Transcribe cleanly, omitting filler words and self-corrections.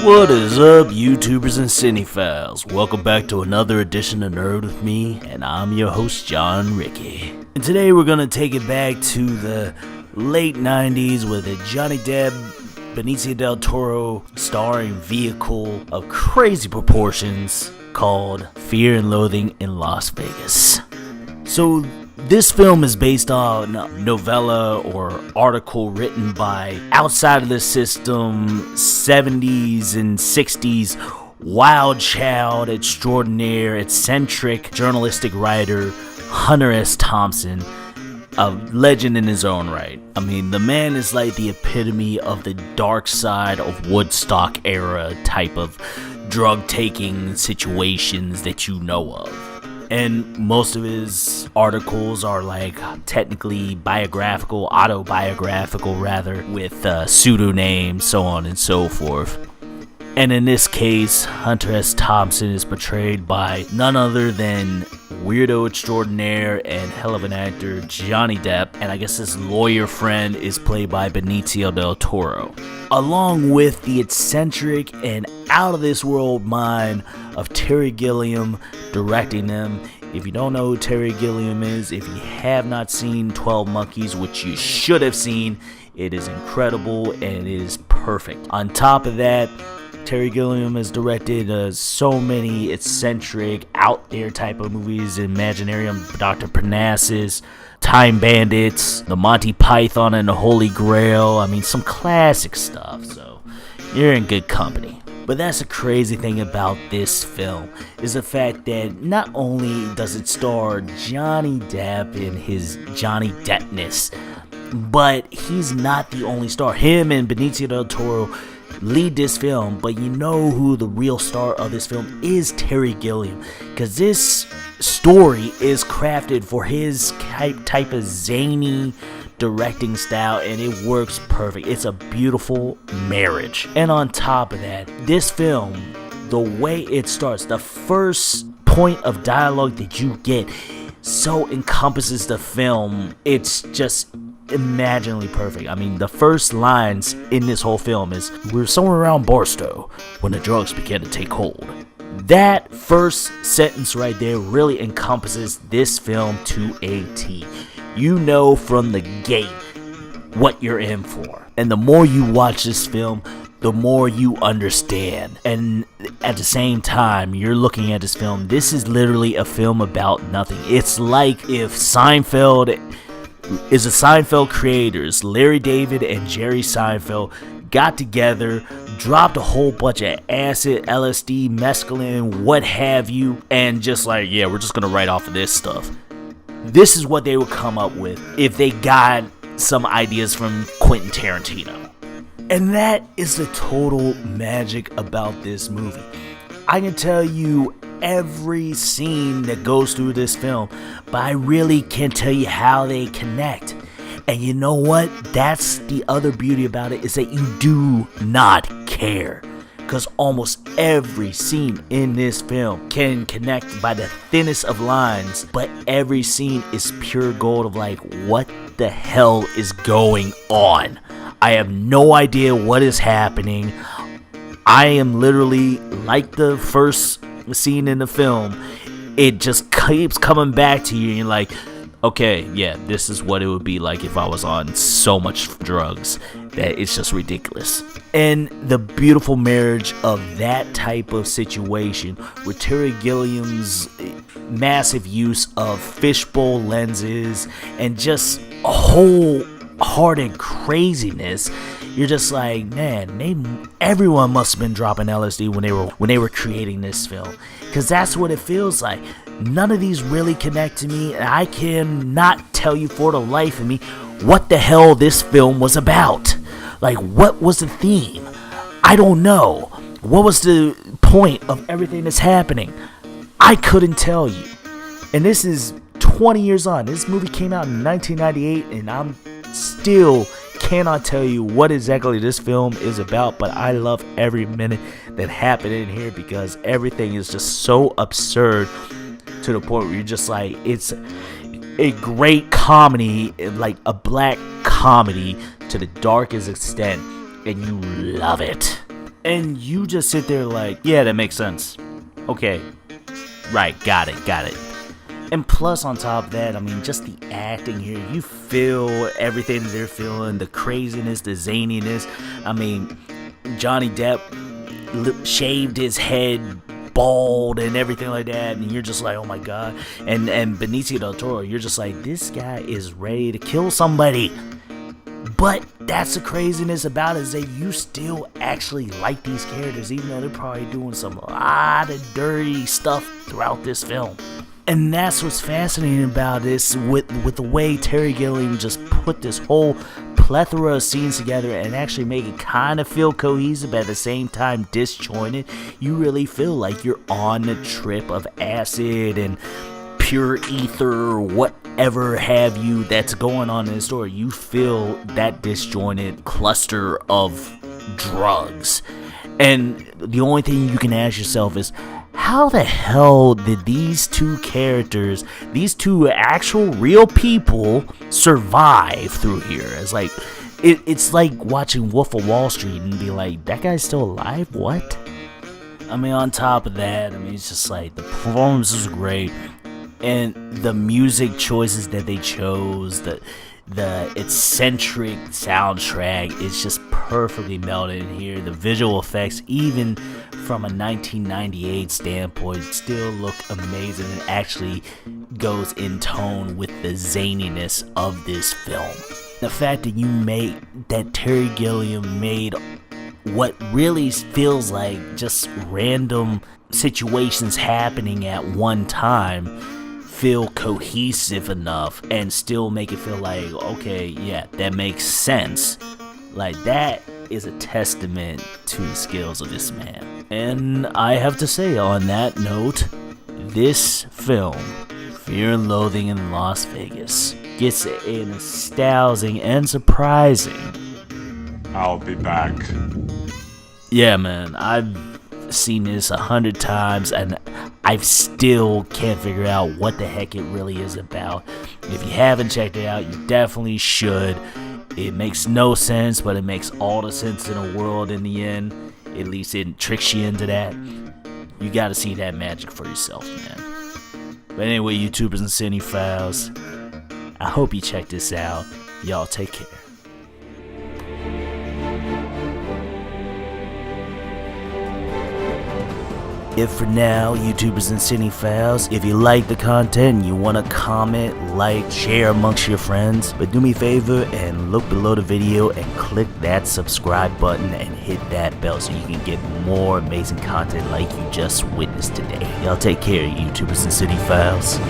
What is up, YouTubers and Cinephiles? Welcome back to another edition of Nerd with me, and I'm your host, John Ricky. And today we're gonna take it back to the late 90s with a Johnny Depp, Benicio del Toro starring vehicle of crazy proportions called Fear and Loathing in Las Vegas. So this film is based on a novella or article written by outside of the system 70s and 60s wild child extraordinaire eccentric journalistic writer Hunter S. Thompson, a legend in his own right. I mean, the man is like the epitome of the dark side of Woodstock era type of drug taking situations that you know of. And most of his articles are like technically biographical, autobiographical rather, with pseudonyms, so on and so forth. And in this case, Hunter S. Thompson is portrayed by none other than weirdo extraordinaire and hell of an actor Johnny Depp, and I guess his lawyer friend is played by Benicio del Toro, along with the eccentric and out of this world mind of Terry Gilliam directing them. If you don't know who Terry Gilliam is, if you have not seen 12 Monkeys, which you should have seen, it is incredible and it is perfect. On top of that, Terry Gilliam has directed so many eccentric, out there type of movies: Imaginarium, Dr. Parnassus, Time Bandits, the Monty Python and the Holy Grail. I mean, some classic stuff, so you're in good company. But that's the crazy thing about this film, is the fact that not only does it star Johnny Depp in his Johnny Deppness, but he's not the only star. Him and Benicio del Toro lead this film, but you know who the real star of this film is? Terry Gilliam, because this story is crafted for his type of zany directing style, and it works perfect. It's a beautiful marriage. And on top of that, this film, the way it starts, the first point of dialogue that you get so encompasses the film. It's just imaginably perfect. I mean, the first lines in this whole film is, "We're somewhere around Barstow when the drugs began to take hold." That first sentence right there really encompasses this film to a T. You know from the gate what you're in for. And the more you watch this film, the more you understand. And at the same time, you're looking at this film. This is literally a film about nothing. It's like if Seinfeld is the Seinfeld creators, Larry David and Jerry Seinfeld, got together, dropped a whole bunch of acid, LSD, mescaline, what have you, and just like, yeah, we're just gonna write off of this stuff. This is what they would come up with if they got some ideas from Quentin Tarantino. And that is the total magic about this movie. I can tell you every scene that goes through this film, but I really can't tell you how they connect. And you know what? That's the other beauty about it, is that you do not care. Because almost every scene in this film can connect by the thinnest of lines, but every scene is pure gold of like, what the hell is going on? I have no idea what is happening. I am literally like the first scene in the film. It just keeps coming back to you and you're like, okay, yeah, this is what it would be like if I was on so much drugs that it's just ridiculous. And the beautiful marriage of that type of situation with Terry Gilliam's massive use of fishbowl lenses and just a wholehearted craziness. You're just like, man, everyone must have been dropping LSD when they were creating this film, because that's what it feels like. None of these really connect to me, and I cannot tell you for the life of me what the hell this film was about. Like, what was the theme? I don't know. What was the point of everything that's happening? I couldn't tell you. And this is 20 years on. This movie came out in 1998, and I'm still cannot tell you what exactly this film is about, but I love every minute that happened in here because everything is just so absurd to the point where you're just like, it's a great comedy, like a black comedy to the darkest extent, and you love it. And you just sit there like, yeah, that makes sense. Okay, right, got it. And plus, on top of that, I mean, just the acting here, you feel everything that they're feeling, the craziness, the zaniness. I mean, Johnny Depp shaved his head bald and everything like that, and you're just like, oh my god. And Benicio del Toro, you're just like, this guy is ready to kill somebody. But that's the craziness about it, is that you still actually like these characters, even though they're probably doing some lot of dirty stuff throughout this film. And that's what's fascinating about this, with the way Terry Gilliam just put this whole plethora of scenes together and actually make it kind of feel cohesive, but at the same time disjointed. You really feel like you're on the trip of acid and pure ether or whatever have you that's going on in the story. You feel that disjointed cluster of drugs. And the only thing you can ask yourself is, how the hell did these two characters, these two actual real people, survive through here? It's like watching Wolf of Wall Street and be like, that guy's still alive? What? I mean, on top of that, I mean, it's just like, the performances were great, and the music choices that they chose, the eccentric soundtrack is just perfectly melded in here. The visual effects, even from a 1998 standpoint, still look amazing and actually goes in tone with the zaniness of this film. The fact that Terry Gilliam made what really feels like just random situations happening at one time feel cohesive enough and still make it feel like, okay, yeah, that makes sense. Like, that is a testament to the skills of this man. And I have to say, on that note, this film, Fear and Loathing in Las Vegas, gets an astounding and surprising. I'll be back. Yeah, man, I've seen this 100 times and I still can't figure out what the heck it really is about. If you haven't checked it out, you definitely should. It makes no sense, but it makes all the sense in the world in the end. At least it tricks you into that. You gotta see that magic for yourself, man. But anyway, YouTubers and cinephiles, I hope you check this out. Y'all take care. It for now, YouTubers and cinephiles. If you like the content and you want to comment, like, share amongst your friends, but do me a favor and look below the video and click that subscribe button and hit that bell so you can get more amazing content like you just witnessed today. Y'all take care, YouTubers and cinephiles.